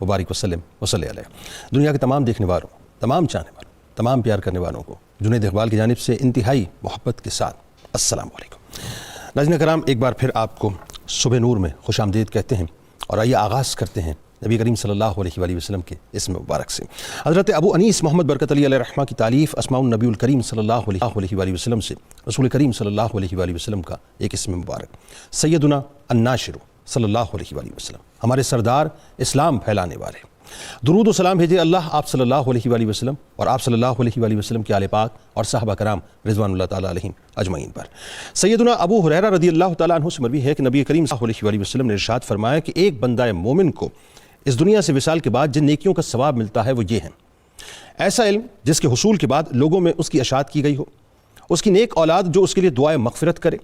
وبارک وسلم وصلی علیہ۔ دنیا کے تمام دیکھنے والوں، تمام چاہنے والوں، تمام پیار کرنے والوں کو جنید اقبال کی جانب سے انتہائی محبت کے ساتھ السلام علیکم۔ ناظرین کرام، ایک بار پھر آپ کو صبح نور میں خوش آمدید کہتے ہیں، اور آئیے آغاز کرتے ہیں نبی کریم صلی اللہ علیہ وآلہ وسلم کے اسم مبارک سے۔ حضرت ابو انیس محمد برکت علی علیہ الرحمہ کی تالیف اسماء النبی الکریم صلی اللہ علیہ وآلہ وسلم سے رسول کریم صلی اللہ علیہ وآلہ وسلم کا ایک اسم مبارک، سیدنا الناشر صلی اللہ علیہ وآلہ وسلم، ہمارے سردار، اسلام پھیلانے والے۔ درود و سلام بھیجے اللہ آپ صلی اللہ علیہ وآلہ وسلم اور آپ صلی اللہ علیہ وآلہ وسلم کے آل پاک اور صحابہ کرام رضوان اللہ تعالیٰ علیہم اجمعین پر۔ سیدنا ابو ہریرہ رضی اللہ تعالیٰ عنہ سے مروی ہے کہ نبی کریم صلی اللہ علیہ وآلہ وسلم نے ارشاد فرمایا کہ ایک بندہ مومن کو اس دنیا سے وصال کے بعد جن نیکیوں کا ثواب ملتا ہے وہ یہ ہیں: ایسا علم جس کے حصول کے بعد لوگوں میں اس کی اشاعت کی گئی ہو، اس کی نیک اولاد جو اس کے لیے دعائے مغفرت کرے،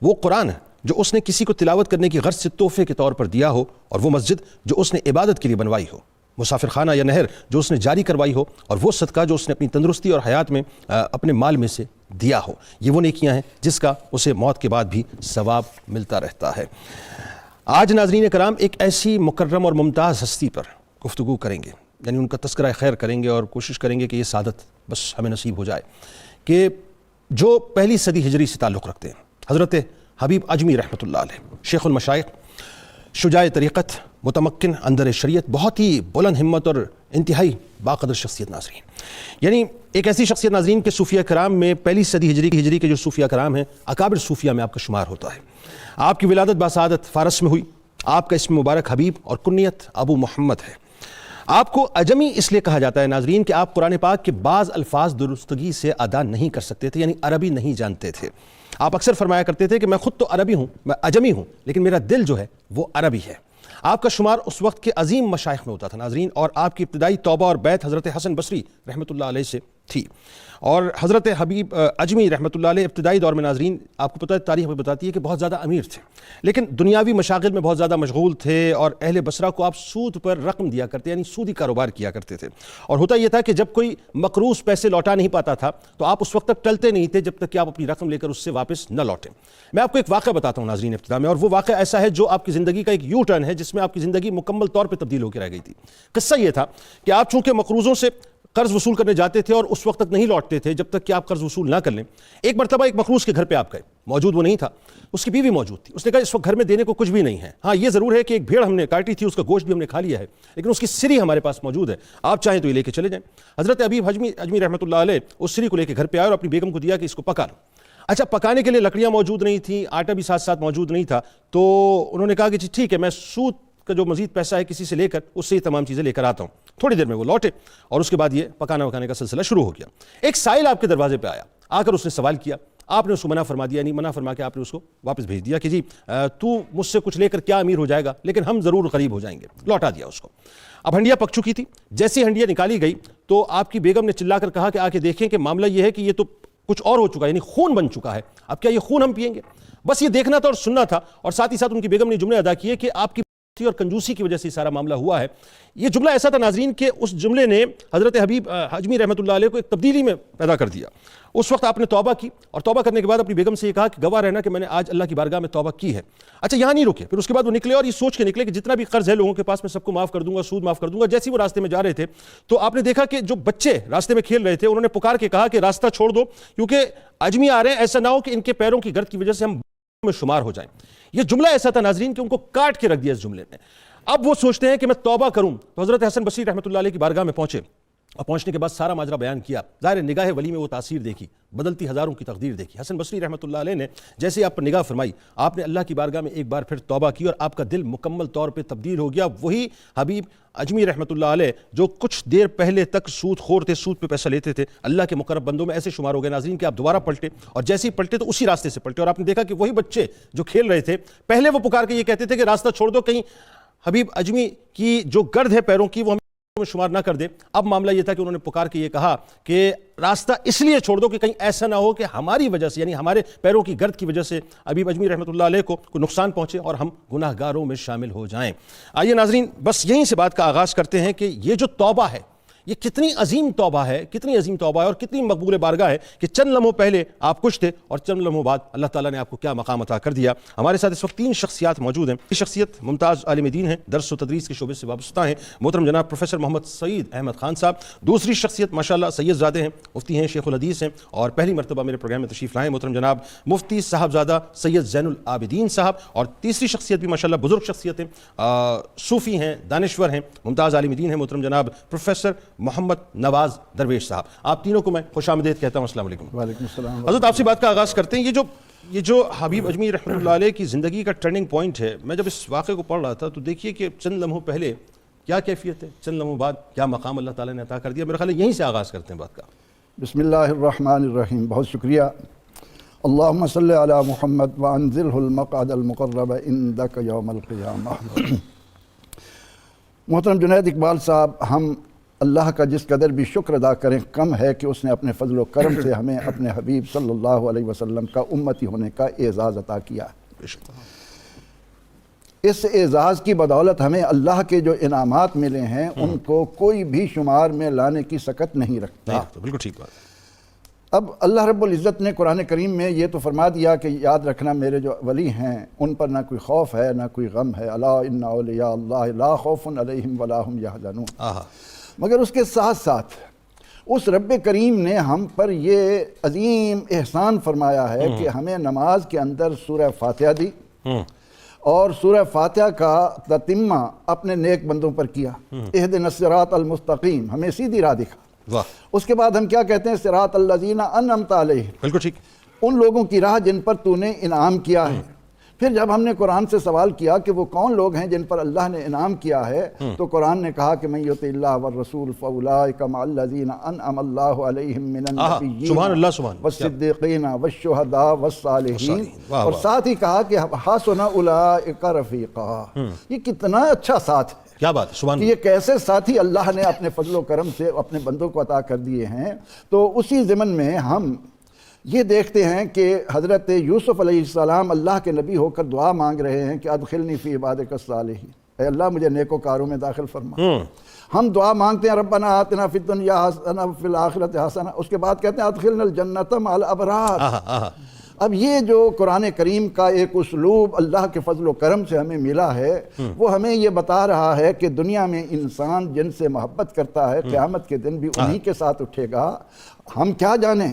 وہ قرآن ہے جو اس نے کسی کو تلاوت کرنے کی غرض سے تحفے کے طور پر دیا ہو، اور وہ مسجد جو اس نے عبادت کے لیے بنوائی ہو، مسافر خانہ یا نہر جو اس نے جاری کروائی ہو، اور وہ صدقہ جو اس نے اپنی تندرستی اور حیات میں اپنے مال میں سے دیا ہو۔ یہ وہ نیکیاں ہیں جس کا اسے موت کے بعد بھی ثواب ملتا رہتا ہے۔ آج ناظرین کرام ایک ایسی مکرم اور ممتاز ہستی پر گفتگو کریں گے، یعنی ان کا تذکرہ خیر کریں گے اور کوشش کریں گے کہ یہ سعادت بس ہمیں نصیب ہو جائے، کہ جو پہلی صدی ہجری سے تعلق رکھتے ہیں۔ حضرت حبیب اجمی رحمۃ اللہ علیہ، شیخ المشائخ، شجاع طریقت، متمکن اندر شریعت، بہت ہی بلند ہمت اور انتہائی باقدر شخصیت ناظرین، یعنی ایک ایسی شخصیت ناظرین کے صوفیہ کرام میں پہلی صدی ہجری کے جو صوفیہ کرام ہیں، اکابر صوفیہ میں آپ کا شمار ہوتا ہے۔ آپ کی ولادت باسعادت فارس میں ہوئی، آپ کا اسم مبارک حبیب اور کنیت ابو محمد ہے۔ آپ کو اجمی اس لیے کہا جاتا ہے ناظرین کہ آپ قرآن پاک کے بعض الفاظ درستگی سے ادا نہیں کر سکتے تھے، یعنی عربی نہیں جانتے تھے۔ آپ اکثر فرمایا کرتے تھے کہ میں خود تو عربی ہوں، میں اجمی ہوں، لیکن میرا دل جو ہے وہ عربی ہے۔ آپ کا شمار اس وقت کے عظیم مشائخ میں ہوتا تھا ناظرین، اور آپ کی ابتدائی توبہ اور بیعت حضرت حسن بصری رحمۃ اللہ علیہ سے تھی، اور حضرت حبیب اجمی رحمۃ اللہ علیہ ابتدائی دور میں ناظرین آپ کو پتہ ہے، تاریخ میں بتاتی ہے کہ بہت زیادہ امیر تھے، لیکن دنیاوی مشاغل میں بہت زیادہ مشغول تھے، اور اہل بصرہ کو آپ سود پر رقم دیا کرتے، یعنی سودی کاروبار کیا کرتے تھے۔ اور ہوتا یہ تھا کہ جب کوئی مقروض پیسے لوٹا نہیں پاتا تھا تو آپ اس وقت تک ٹلتے نہیں تھے جب تک کہ آپ اپنی رقم لے کر اس سے واپس نہ لوٹیں۔ میں آپ کو ایک واقعہ بتاتا ہوں ناظرین ابتدا میں، اور وہ واقعہ ایسا ہے جو آپ کی زندگی کا ایک یو ٹرن ہے، جس میں آپ کی زندگی مکمل طور پہ تبدیل ہو کے رہ گئی تھی۔ قصہ یہ تھا کہ آپ چونکہ مقروضوں سے قرض وصول کرنے جاتے تھے اور اس وقت تک نہیں لوٹتے تھے جب تک کہ آپ قرض وصول نہ کر لیں۔ ایک مرتبہ ایک مقروض کے گھر پہ آپ گئے، موجود وہ نہیں تھا، اس کی بیوی موجود تھی۔ اس نے کہا اس وقت گھر میں دینے کو کچھ بھی نہیں ہے، ہاں یہ ضرور ہے کہ ایک بھیڑ ہم نے کاٹی تھی، اس کا گوشت بھی ہم نے کھا لیا ہے، لیکن اس کی سری ہمارے پاس موجود ہے، آپ چاہیں تو یہ لے کے چلے جائیں۔ حضرت حبیب اجمی رحمۃ اللہ علیہ اس سری کو لے کے گھر پہ آئے اور اپنی بیگم کو دیا کہ اس کو پکا لو۔ اچھا، پکانے کے لیے لکڑیاں موجود نہیں تھیں، آٹا بھی ساتھ ساتھ موجود نہیں تھا، تو انہوں نے کہا کہ ٹھیک ہے، میں سود کا جو مزید پیسہ ہے کسی سے لے کر اس سے یہ تمام چیزیں لے کر آتا ہوں۔ تھوڑی دیر میں وہ لوٹے اور اس کے بعد یہ پکانا وکانے کا سلسلہ شروع ہو گیا۔ ایک سائل آپ کے دروازے پہ آیا، آ کر اس نے سوال کیا، آپ نے اس کو منع فرما دیا، یعنی منع فرما کے آپ نے اس کو واپس بھیج دیا کہ جی تو مجھ سے کچھ لے کر کیا امیر ہو جائے گا، لیکن ہم ضرور غریب ہو جائیں گے، لوٹا دیا اس کو۔ اب ہنڈیا پک چکی تھی، جیسی ہنڈیا نکالی گئی تو آپ کی بیگم نے چلا کر کہا کہ آ کے دیکھیں کہ معاملہ یہ ہے کہ یہ تو کچھ اور ہو چکا ہے، یعنی خون بن چکا ہے، اب کیا یہ خون ہم پیئیں گے؟ بس یہ دیکھنا تھا اور سننا تھا، اور ساتھ ہی ساتھ ان کی بیگم نے جملے ادا کیے کہ آپ کی اور کنجوسی کی وجہ سے سارا معاملہ ہوا ہے۔ یہ جملہ ایسا تھا ناظرین کہ اس جملے نے حضرت حبیب اجمی رحمۃ اللہ علیہ کو ایک تبدیلی میں پیدا کر دیا۔ اس وقت آپ نے توبہ کی، اور توبہ کرنے کے بعد اپنی بیگم سے یہ کہا کہ گواہ رہنا کہ میں نے آج اللہ کی بارگاہ میں توبہ کی ہے۔ اچھا، یہاں نہیں رکے، پھر اس کے بعد وہ نکلے اور یہ سوچ کے نکلے کہ جتنا بھی قرض ہے لوگوں کے پاس میں سب کو معاف کر دوں گا، سود معاف کر دوں گا۔ جیسے وہ راستے میں جا رہے تھے تو آپ نے دیکھا کہ جو بچے راستے میں کھیل رہے تھے انہوں نے پکار کے کہا کہ راستہ چھوڑ دو، کیونکہ اجمی آ رہے ہیں، ایسا نہ ہو کہ ان کے پیروں کی گرد کی وجہ سے ہم میں شمار ہو جائیں۔ یہ جملہ ایسا تھا ناظرین کہ ان کو کاٹ کے رکھ دیا اس جملے نے۔ اب وہ سوچتے ہیں کہ میں توبہ کروں، تو حضرت حسن بصری رحمۃ اللہ علیہ کی بارگاہ میں پہنچے، اور پہنچنے کے بعد سارا ماجرا بیان کیا۔ ظاہر نگاہ ولی میں وہ تاثیر دیکھی، بدلتی ہزاروں کی تقدیر دیکھی۔ حسن بصری رحمۃ اللہ علیہ نے جیسے آپ پر نگاہ فرمائی، آپ نے اللہ کی بارگاہ میں ایک بار پھر توبہ کی، اور آپ کا دل مکمل طور پہ تبدیل ہو گیا۔ وہی حبیب اجمی رحمۃ اللہ علیہ جو کچھ دیر پہلے تک سود خور تھے، سود پہ پیسہ لیتے تھے، اللہ کے مقرب بندوں میں ایسے شمار ہو گئے ناظرین کہ آپ دوبارہ پلٹے، اور جیسے ہی پلٹے تو اسی راستے سے پلٹے، اور آپ نے دیکھا کہ وہی بچے جو کھیل رہے تھے پہلے وہ پکار کے یہ کہتے تھے کہ راستہ چھوڑ دو، کہیں حبیب اجمی کی جو گرد ہے پیروں کی وہ ہمیں میں شمار نہ کر دے۔ اب معاملہ یہ تھا کہ انہوں نے پکار کے یہ کہا کہ راستہ اس لیے چھوڑ دو کہ کہیں ایسا نہ ہو کہ ہماری وجہ سے، یعنی ہمارے پیروں کی گرد کی وجہ سے حبیب اجمی رحمۃ اللہ علیہ کو کوئی نقصان پہنچے اور ہم گناہ گاروں میں شامل ہو جائیں۔ آئیے ناظرین بس یہیں سے بات کا آغاز کرتے ہیں کہ یہ جو توبہ ہے، یہ کتنی عظیم توبہ ہے، کتنی عظیم توبہ ہے اور کتنی مقبول بارگاہ ہے کہ چند لمحوں پہلے آپ کچھ تھے اور چند لمحوں بعد اللہ تعالیٰ نے آپ کو کیا مقام عطا کر دیا۔ ہمارے ساتھ اس وقت 3 شخصیات موجود ہیں۔ یہ شخصیت ممتاز عالم دین ہیں، درس و تدریس کے شعبے سے وابستہ ہیں، محترم جناب پروفیسر محمد سعید احمد خان صاحب۔ دوسری شخصیت ماشاءاللہ سید زادے ہیں، مفتی ہیں، شیخ الحدیث ہیں اور پہلی مرتبہ میرے پروگرام میں تشریف لائے محترم جناب مفتی صاحبزادہ سید زین العابدین صاحب۔ اور تیسری شخصیت بھی ماشاءاللہ بزرگ شخصیت ہیں، صوفی ہیں، دانشور ہیں، ممتاز عالم دین ہیں، محترم جناب پروفیسر محمد نواز درویش صاحب۔ آپ تینوں کو میں خوش آمدید کہتا ہوں۔ السلام علیکم۔ وعلیکم السلام۔ حضرت آپ سے بات کا آغاز کرتے ہیں۔ یہ جو حبیب اجمی رحمۃ اللہ علیہ کی زندگی کا ٹرننگ پوائنٹ ہے، میں جب اس واقعے کو پڑھ رہا تھا تو دیکھیے کہ چند لمحوں پہلے کیا کیفیت ہے، چند لمحوں بعد کیا مقام اللہ تعالیٰ نے عطا کر دیا۔ میرا خیال ہے یہیں سے آغاز کرتے ہیں بات کا۔ بسم اللہ الرحمن الرحیم۔ بہت شکریہ۔ اللہم صلی علی محمد وانزلہ المقعد المقرب عندک یوم القیامہ۔ محترم جنید اقبال صاحب، ہم اللہ کا جس قدر بھی شکر ادا کریں کم ہے کہ اس نے اپنے فضل و کرم سے ہمیں اپنے حبیب صلی اللہ علیہ وسلم کا امتی ہونے کا اعزاز عطا کیا۔ اس اعزاز کی بدولت ہمیں اللہ کے جو انعامات ملے ہیں ان کو کوئی بھی شمار میں لانے کی سکت نہیں رکھتا۔ بالکل ٹھیک بات۔ اب اللہ رب العزت نے قرآن کریم میں یہ تو فرما دیا کہ یاد رکھنا میرے جو ولی ہیں ان پر نہ کوئی خوف ہے نہ کوئی غم ہے، الا ان اولیاء اللہ لا خوف علیہم ولا ہم یحزنون۔ مگر اس کے ساتھ ساتھ اس رب کریم نے ہم پر یہ عظیم احسان فرمایا ہے کہ ہمیں نماز کے اندر سورہ فاتحہ دی اور سورہ فاتحہ کا تتمہ اپنے نیک بندوں پر کیا۔ اہدنا الصراط المستقیم، ہمیں سیدھی راہ دکھا۔ اس کے بعد ہم کیا کہتے ہیں؟ صراط الذین انعمت علیہم، بالکل ٹھیک، ان لوگوں کی راہ جن پر تو نے انعام کیا ہے۔ پھر جب ہم نے قرآن سے سوال کیا کہ وہ کون لوگ ہیں جن پر اللہ نے انعام کیا ہے تو قرآن نے کہا کہ من یطع اللہ والرسول فاولئک مع الذین انعم اللہ علیہم من النبیین والصدیقین والشہداء والصالحین، اور ساتھ ہی کہا کہ حسن اولئک رفیقا۔ یہ کتنا اچھا ساتھ ہے، کیا بات، سبحان کہ یہ کیسے ساتھی اللہ نے اپنے فضل و کرم سے اپنے بندوں کو عطا کر دیے ہیں۔ تو اسی ضمن میں ہم یہ دیکھتے ہیں کہ حضرت یوسف علیہ السلام اللہ کے نبی ہو کر دعا مانگ رہے ہیں کہ ادخلنی فی عبادک الصالحین، اے اللہ مجھے نیکوکاروں میں داخل فرما۔ ہم دعا مانگتے ہیں ربنا آتنا فی الدنیا حسنہ وفی الآخرۃ حسنہ، اس کے بعد کہتے ہیں ادخلنا الجنۃ مع الابرار۔ اب یہ جو قرآن کریم کا ایک اسلوب اللہ کے فضل و کرم سے ہمیں ملا ہے وہ ہمیں یہ بتا رہا ہے کہ دنیا میں انسان جن سے محبت کرتا ہے قیامت کے دن بھی انہی کے ساتھ اٹھے گا۔ ہم کیا جانیں،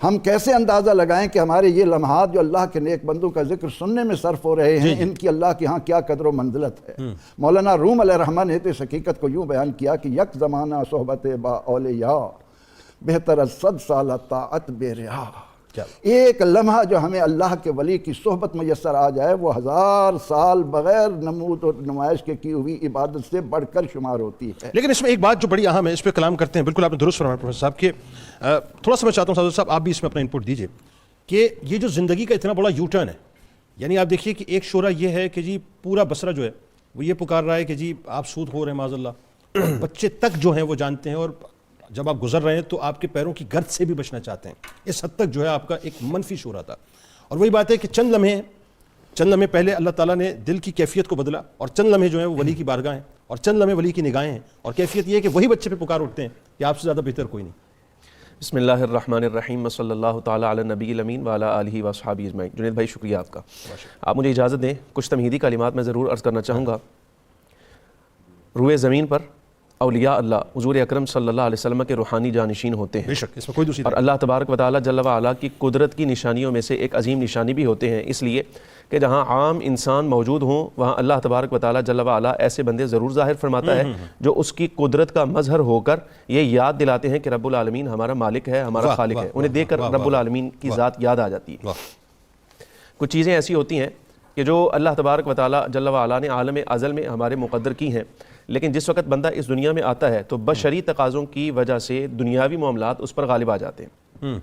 ہم کیسے اندازہ لگائیں کہ ہمارے یہ لمحات جو اللہ کے نیک بندوں کا ذکر سننے میں صرف ہو رہے ہیں ان کی اللہ کے ہاں کیا قدر و منزلت ہے۔ مولانا روم علیہ الرحمہ نے تو اس حقیقت کو یوں بیان کیا کہ یک زمانہ صحبت با اولیاء بہتر از 100 سالہ طاعت بے ریا۔ ایک لمحہ جو ہمیں اللہ کے ولی کی صحبت میسر آ جائے وہ 1000 سال بغیر نمود اور نمائش کے کی ہوئی عبادت سے بڑھ کر شمار ہوتی ہے۔ لیکن اس میں ایک بات جو بڑی اہم ہے، اس پہ کلام کرتے ہیں، بالکل آپ نے درست فرمایا پروفیسر صاحب کہ تھوڑا سا میں چاہتا ہوں صاحب آپ بھی اس میں اپنا انپٹ دیجئے کہ یہ جو زندگی کا اتنا بڑا یو ٹرن ہے، یعنی آپ دیکھیے کہ ایک شعرہ یہ ہے کہ جی پورا بصرہ جو ہے وہ یہ پکار رہا ہے کہ جی آپ سود ہو رہے ہیں معاذ اللہ، بچے تک جو ہیں وہ جانتے ہیں، اور جب آپ گزر رہے ہیں تو آپ کے پیروں کی گرد سے بھی بچنا چاہتے ہیں۔ اس حد تک جو ہے آپ کا ایک منفی شعور تھا، اور وہی بات ہے کہ چند لمحے پہلے اللہ تعالیٰ نے دل کی کیفیت کو بدلا، اور چند لمحے جو ہیں وہ ولی کی بارگاہ ہیں، اور چند لمحے ولی کی نگاہیں ہیں، اور کیفیت یہ ہے کہ وہی بچے پہ پکار اٹھتے ہیں کہ آپ سے زیادہ بہتر کوئی نہیں۔ بسم اللہ الرحمن الرحیم صلی اللہ تعالیٰ علی نبی الامین وعلی آلہ واصحابہ اجمعین۔ جنید بھائی شکریہ آپ کا۔ آپ مجھے اجازت دیں کچھ تمہیدی کلمات میں ضرور عرض کرنا چاہوں گا۔ روئے زمین پر اولیاء اللہ حضور اکرم صلی اللہ علیہ وسلم کے روحانی جانشین ہوتے ہیں، بے شک اس میں کوئی دوسری اور اللہ تبارک و تعالیٰ جل وعلا کی قدرت کی نشانیوں میں سے ایک عظیم نشانی بھی ہوتے ہیں، اس لیے کہ جہاں عام انسان موجود ہوں وہاں اللہ تبارک و تعالیٰ جل وعلا ایسے بندے ضرور ظاہر فرماتا ہے جو اس کی قدرت کا مظہر ہو کر یہ یاد دلاتے ہیں کہ رب العالمین ہمارا مالک ہے، ہمارا خالق ہے، انہیں دیکھ کر رب العالمین کی ذات یاد آ جاتی ہے۔ کچھ چیزیں ایسی ہوتی ہیں کہ جو اللہ تبارک و تعالیٰ جل وعلا نے عالم ازل میں ہمارے مقدر کی ہیں، لیکن جس وقت بندہ اس دنیا میں آتا ہے تو بشری تقاضوں کی وجہ سے دنیاوی معاملات اس پر غالب آ جاتے ہیں،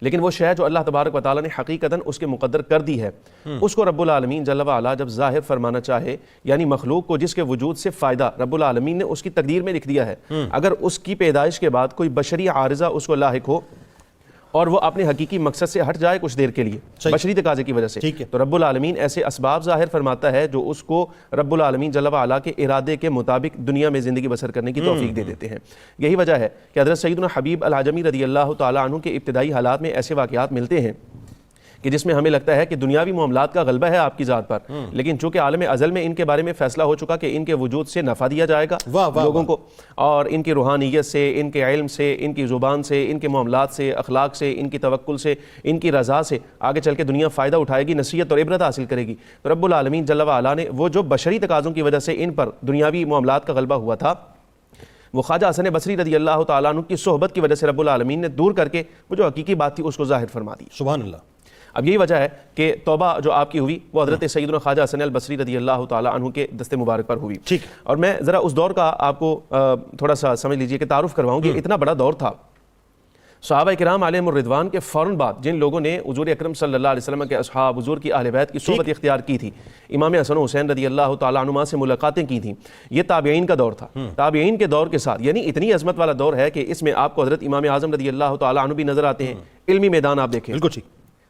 لیکن وہ شے جو اللہ تبارک و تعالیٰ نے حقیقتاً اس کے مقدر کر دی ہے اس کو رب العالمین جل وعلا جب ظاہر فرمانا چاہے، یعنی مخلوق کو جس کے وجود سے فائدہ رب العالمین نے اس کی تقدیر میں لکھ دیا ہے، اگر اس کی پیدائش کے بعد کوئی بشری عارضہ اس کو لاحق ہو اور وہ اپنے حقیقی مقصد سے ہٹ جائے کچھ دیر کے لیے بشری تقاضے کی وجہ سے، تو رب العالمین ایسے اسباب ظاہر فرماتا ہے جو اس کو رب العالمین جل وعلا کے ارادے کے مطابق دنیا میں زندگی بسر کرنے کی توفیق دے دیتے ہیں۔ یہی وجہ ہے کہ حضرت سیدنا حبیب العجمی رضی اللہ تعالیٰ عنہ کے ابتدائی حالات میں ایسے واقعات ملتے ہیں کہ جس میں ہمیں لگتا ہے کہ دنیاوی معاملات کا غلبہ ہے آپ کی ذات پر، لیکن چونکہ عالم ازل میں ان کے بارے میں فیصلہ ہو چکا کہ ان کے وجود سے نفع دیا جائے گا لوگوں کو، اور ان کی روحانیت سے، ان کے علم سے، ان کی زبان سے، ان کے معاملات سے، اخلاق سے، ان کی توکل سے، ان کی رضا سے آگے چل کے دنیا فائدہ اٹھائے گی، نصیحت اور عبرت حاصل کرے گی۔ تو رب العالمین جل وعلا نے وہ جو بشری تقاضوں کی وجہ سے ان پر دنیاوی معاملات کا غلبہ ہوا تھا، وہ خواجہ حسن بصری رضی اللہ تعالیٰ عنہ کی صحبت کی وجہ سے رب العالمین نے دور کر کے وہ جو حقیقی بات تھی اس کو ظاہر فرما دی۔ سبحان اللہ۔ اب یہی وجہ ہے کہ توبہ جو آپ کی ہوئی وہ حضرت سیدنا خواجہ حسن البصری رضی اللہ تعالیٰ عنہ کے دست مبارک پر ہوئی۔ ٹھیک، اور میں ذرا اس دور کا آپ کو تھوڑا سا سمجھ لیجئے کہ تعارف کرواؤں گی۔ اتنا بڑا دور تھا، صحابہ کرام علیہم الرضوان کے فوراً بعد جن لوگوں نے حضور اکرم صلی اللہ علیہ وسلم کے اصحاب، حضور کی اہل بیت کی صحبت اختیار کی تھی، امام حسن و حسین رضی اللہ تعالیٰ عنہما سے ملاقاتیں کی تھیں، یہ تابعین کا دور تھا۔ تابعین کے دور کے ساتھ یعنی اتنی عظمت والا دور ہے کہ اس میں آپ کو حضرت امام اعظم رضی اللہ تعالیٰ عنہ بھی نظر آتے ہیں، علمی میدان آپ دیکھیں بالکل ٹھیک،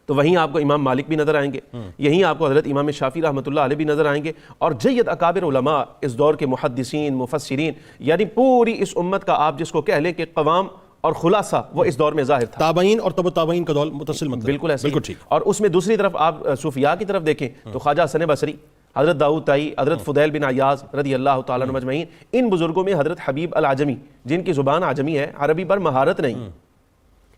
تو وہیں آپ کو امام مالک بھی نظر آئیں گے، یہیں آپ کو حضرت امام شافعی رحمۃ اللہ علیہ بھی نظر آئیں گے، اور جید اکابر علماء اس دور کے محدثین، مفسرین، یعنی پوری اس امت کا آپ جس کو کہہ لیں کہ قوام اور خلاصہ وہ اس دور میں ظاہر تھا۔ تابعین اور تبع تابعین کا دور متصل مطلب، بالکل ایسے بالکل ٹھیک۔ اور اس میں دوسری طرف آپ صوفیاء کی طرف دیکھیں تو خواجہ حسن بصری، حضرت داؤد طائی، حضرت فضیل بن عیاض رضی اللہ تعالیٰ عنہ مجمعین، ان بزرگوں میں حضرت حبیب العجمی جن کی زبان عجمی ہے، عربی پر مہارت نہیں،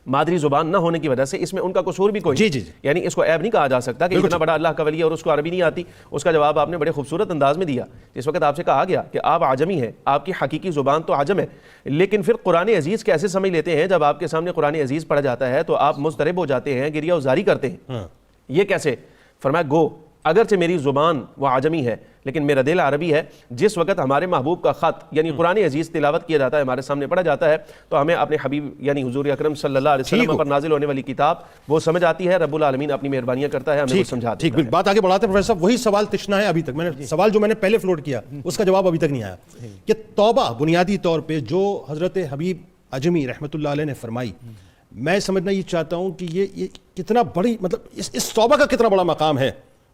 مادری زبان نہ ہونے کی وجہ سے اس میں ان کا قصور بھی کوئی جی، یعنی اس کو عیب نہیں کہا جا سکتا کہ اتنا بڑا اللہ کا ولی ہے اور اس کو عربی نہیں آتی۔ اس کا جواب آپ نے بڑے خوبصورت انداز میں دیا۔ جس وقت آپ سے کہا گیا کہ آپ عجمی ہیں، آپ کی حقیقی زبان تو عجم ہے، لیکن پھر قرآن عزیز کیسے سمجھ لیتے ہیں؟ جب آپ کے سامنے قرآن عزیز پڑھا جاتا ہے تو آپ مضطرب ہو جاتے ہیں، گریہ وزاری کرتے ہیں، یہ کیسے؟ فرمایا گو اگرچہ میری زبان وہ عجمی ہے لیکن میرا دل عربی ہے۔ جس وقت ہمارے محبوب کا خط یعنی قرآن عزیز تلاوت کیا جاتا ہے، ہمارے سامنے پڑھا جاتا ہے، تو ہمیں اپنے حبیب یعنی حضور اکرم صلی اللہ علیہ وسلم پر نازل ہونے والی کتاب وہ سمجھ آتی ہے، رب العالمین اپنی مہربانیاں کرتا ہے، ہمیں وہ سمجھاتا ہے۔ ٹھیک، بات آگے بڑھاتے ہیں پروفیسر صاحب، وہی سوال تشنا ہے ابھی تک، میں نے سوال جو میں نے پہلے فلوٹ کیا اس کا جواب ابھی تک نہیں آیا کہ توبہ بنیادی طور پہ جو حضرت حبیب عجمی رحمۃ اللہ علیہ نے فرمائی، میں سمجھنا یہ چاہتا ہوں کہ یہ کتنا بڑی مطلب اس توبہ کا کتنا بڑا مقام ہے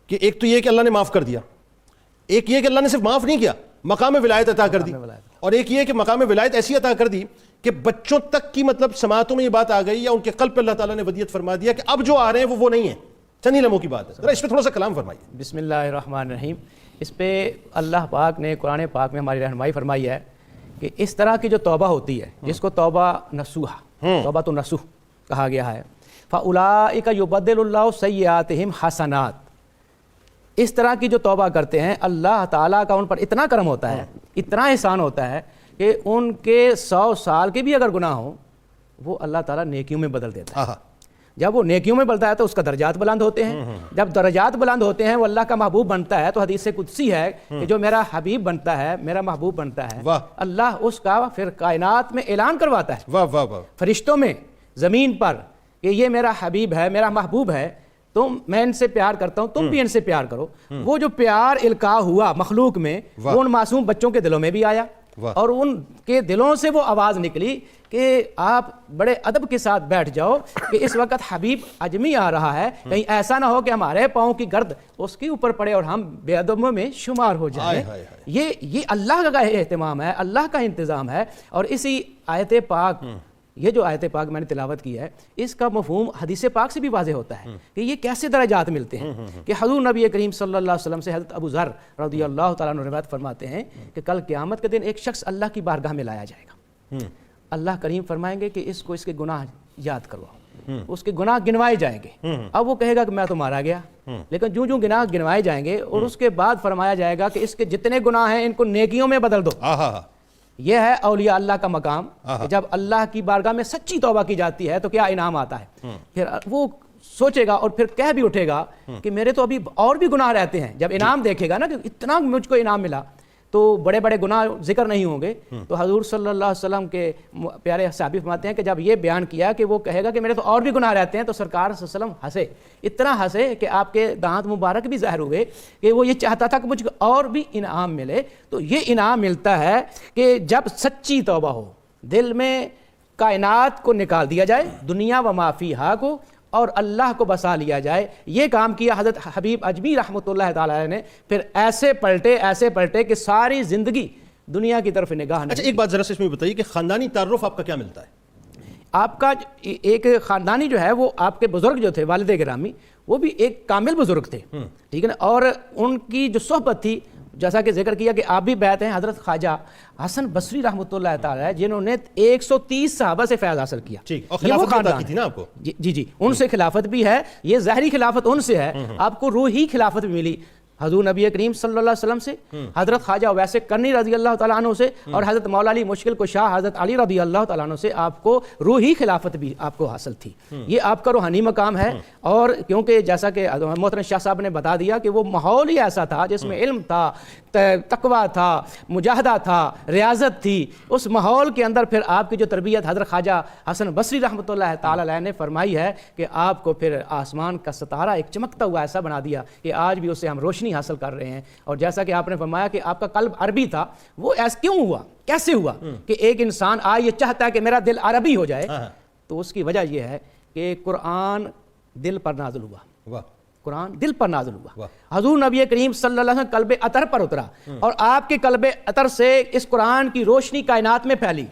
کہ ایک تو یہ کہ اللہ نے معاف کر دیا، ایک یہ کہ اللہ نے صرف معاف نہیں کیا، مقام ولایت عطا کر دی، اور ایک یہ کہ مقام ولایت ایسی عطا کر دی کہ بچوں تک کی مطلب سماعتوں میں یہ بات آ گئی یا ان کے قلب پہ اللہ تعالیٰ نے ودیت فرما دیا کہ اب جو آ رہے ہیں وہ نہیں ہیں، چند ہی لمحوں کی بات ہے۔ ذرا اس پہ تھوڑا سا کلام فرمائیے۔ بسم اللہ الرحمن الرحیم۔ اس پہ اللہ پاک نے قرآن پاک میں ہماری رہنمائی فرمائی ہے کہ اس طرح کی جو توبہ ہوتی ہے جس کو توبہ نصوحہ، توبہ تو نصوح کہا گیا ہے، فَأُولَٰئِكَ يُبَدِّلُ اللَّهُ سَيِّئَاتِهِمْ حَسَنَاتٍ، اس طرح کی جو توبہ کرتے ہیں اللہ تعالیٰ کا ان پر اتنا کرم ہوتا ہے، اتنا احسان ہوتا ہے کہ ان کے 100 سال کے بھی اگر گناہ ہوں وہ اللہ تعالیٰ نیکیوں میں بدل دیتا ہے۔ جب وہ نیکیوں میں بدلتا ہے تو اس کا درجات بلند ہوتے ہیں، جب درجات بلند ہوتے ہیں وہ اللہ کا محبوب بنتا ہے، تو حدیث قدسی ہے کہ جو میرا حبیب بنتا ہے، میرا محبوب بنتا ہے، اللہ اس کا پھر کائنات میں اعلان کرواتا ہے فرشتوں میں، زمین پر، کہ یہ میرا حبیب ہے، میرا محبوب ہے، میں ان سے پیار کرتا ہوں، تم بھی ان سے پیار کرو۔ وہ جو پیار القاء ہوا مخلوق میں وہ ان معصوم بچوں کے دلوں میں بھی آیا، اور ان کے دلوں سے وہ آواز نکلی کہ آپ بڑے ادب کے ساتھ بیٹھ جاؤ کہ اس وقت حبیب عجمی آ رہا ہے، کہیں ایسا نہ ہو کہ ہمارے پاؤں کی گرد اس کے اوپر پڑے اور ہم بے ادبوں میں شمار ہو جائیں۔ یہ اللہ کا اہتمام ہے، اللہ کا انتظام ہے۔ اور اسی آیت پاک، یہ جو آیت پاک میں نے تلاوت کی ہے، اس کا مفہوم حدیث پاک سے بھی واضح ہوتا ہے کہ یہ کیسے درجات ملتے ہیں کہ حضور نبی کریم صلی اللہ علیہ وسلم سے حضرت ابو ذر رضی اللہ تعالیٰ عنہ روایت فرماتے ہیں کہ کل قیامت کے دن ایک شخص اللہ کی بارگاہ میں لایا جائے گا، اللہ کریم فرمائیں گے کہ اس کو اس کے گناہ یاد کرواؤ، اس کے گناہ گنوائے جائیں گے۔ اب وہ کہے گا کہ میں تو مارا گیا، لیکن جو گناہ گنوائے جائیں گے اور اس کے بعد فرمایا جائے گا کہ اس کے جتنے گناہ ہیں ان کو نیکیوں میں بدل دو۔ یہ ہے اولیاء اللہ کا مقام کہ جب اللہ کی بارگاہ میں سچی توبہ کی جاتی ہے تو کیا انعام آتا ہے۔ پھر وہ سوچے گا اور پھر کہہ بھی اٹھے گا کہ میرے تو ابھی اور بھی گناہ رہتے ہیں۔ جب انعام دیکھے گا نا کہ اتنا مجھ کو انعام ملا تو بڑے بڑے گناہ ذکر نہیں ہوں گے۔ تو حضور صلی اللہ علیہ وسلم کے پیارے صحابی فرماتے ہیں کہ جب یہ بیان کیا کہ وہ کہے گا کہ میرے تو اور بھی گناہ رہتے ہیں، تو سرکار صلی اللہ علیہ وسلم ہنسے، اتنا ہنسے کہ آپ کے دانت مبارک بھی ظاہر ہوئے کہ وہ یہ چاہتا تھا کہ مجھ کو اور بھی انعام ملے۔ تو یہ انعام ملتا ہے کہ جب سچی توبہ ہو، دل میں کائنات کو نکال دیا جائے، دنیا و ما فیہا کو، اور اللہ کو بسا لیا جائے۔ یہ کام کیا حضرت حبیب اجمی رحمۃ اللہ تعالی علیہ نے، پھر ایسے پلٹے کہ ساری زندگی دنیا کی طرف نگاہ نہیں۔ اچھا ایک بات ذرا سے اس میں بتائیے کہ خاندانی تعارف آپ کا کیا ملتا ہے؟ آپ کا ایک خاندانی جو ہے وہ آپ کے بزرگ جو تھے والد گرامی، وہ بھی ایک کامل بزرگ تھے، ٹھیک ہے نا، اور ان کی جو صحبت تھی، جیسا کہ ذکر کیا کہ آپ بھی بیعت ہیں حضرت خواجہ حسن بصری رحمۃ اللہ تعالی جنہوں نے 130 صحابہ سے فیض حاصل کیا، ٹھیک، اور یہ وہ خلافت عطا خاندان کی تھی نا آپ کو؟ جی ان سے خلافت بھی ہے، یہ ظاہری خلافت ان سے ہے، آپ کو روحی خلافت بھی ملی حضور نبی کریم صلی اللہ علیہ وسلم سے، حضرت خواجہ ویسے کرنی رضی اللہ تعالیٰ عنہ سے، اور حضرت مولا علی مشکل کشا حضرت علی رضی اللہ تعالیٰ عنہ سے آپ کو روحی خلافت بھی آپ کو حاصل تھی۔ یہ آپ کا روحانی مقام ہے، اور کیونکہ جیسا کہ محترم شاہ صاحب نے بتا دیا کہ وہ ماحول ہی ایسا تھا جس میں علم تھا، تقویٰ تھا، مجاہدہ تھا، ریاضت تھی، اس ماحول کے اندر پھر آپ کی جو تربیت حضرت خواجہ حسن بصری رحمۃ اللہ تعالی علیہ نے فرمائی ہے کہ آپ کو پھر آسمان کا ستارہ ایک چمکتا ہوا ایسا بنا دیا کہ آج بھی اس سے ہم روشنی حاصل کر رہے ہیں۔ اور جیسا کہ آپ نے فرمایا کہ آپ کا قلب عربی تھا، وہ ایسا کیوں ہوا، کیسے ہوا کہ ایک انسان آج یہ چاہتا ہے کہ میرا دل عربی ہو جائے؟ تو اس کی وجہ یہ ہے کہ قرآن دل پر نازل ہوا، قرآن دل پر نازل ہوا، حضور نبی کریم صلی اللہ علیہ وسلم قلب اطہر پر اترا، اور آپ کے قلب اطہر سے اس قرآن کی روشنی کائنات میں پھیلی،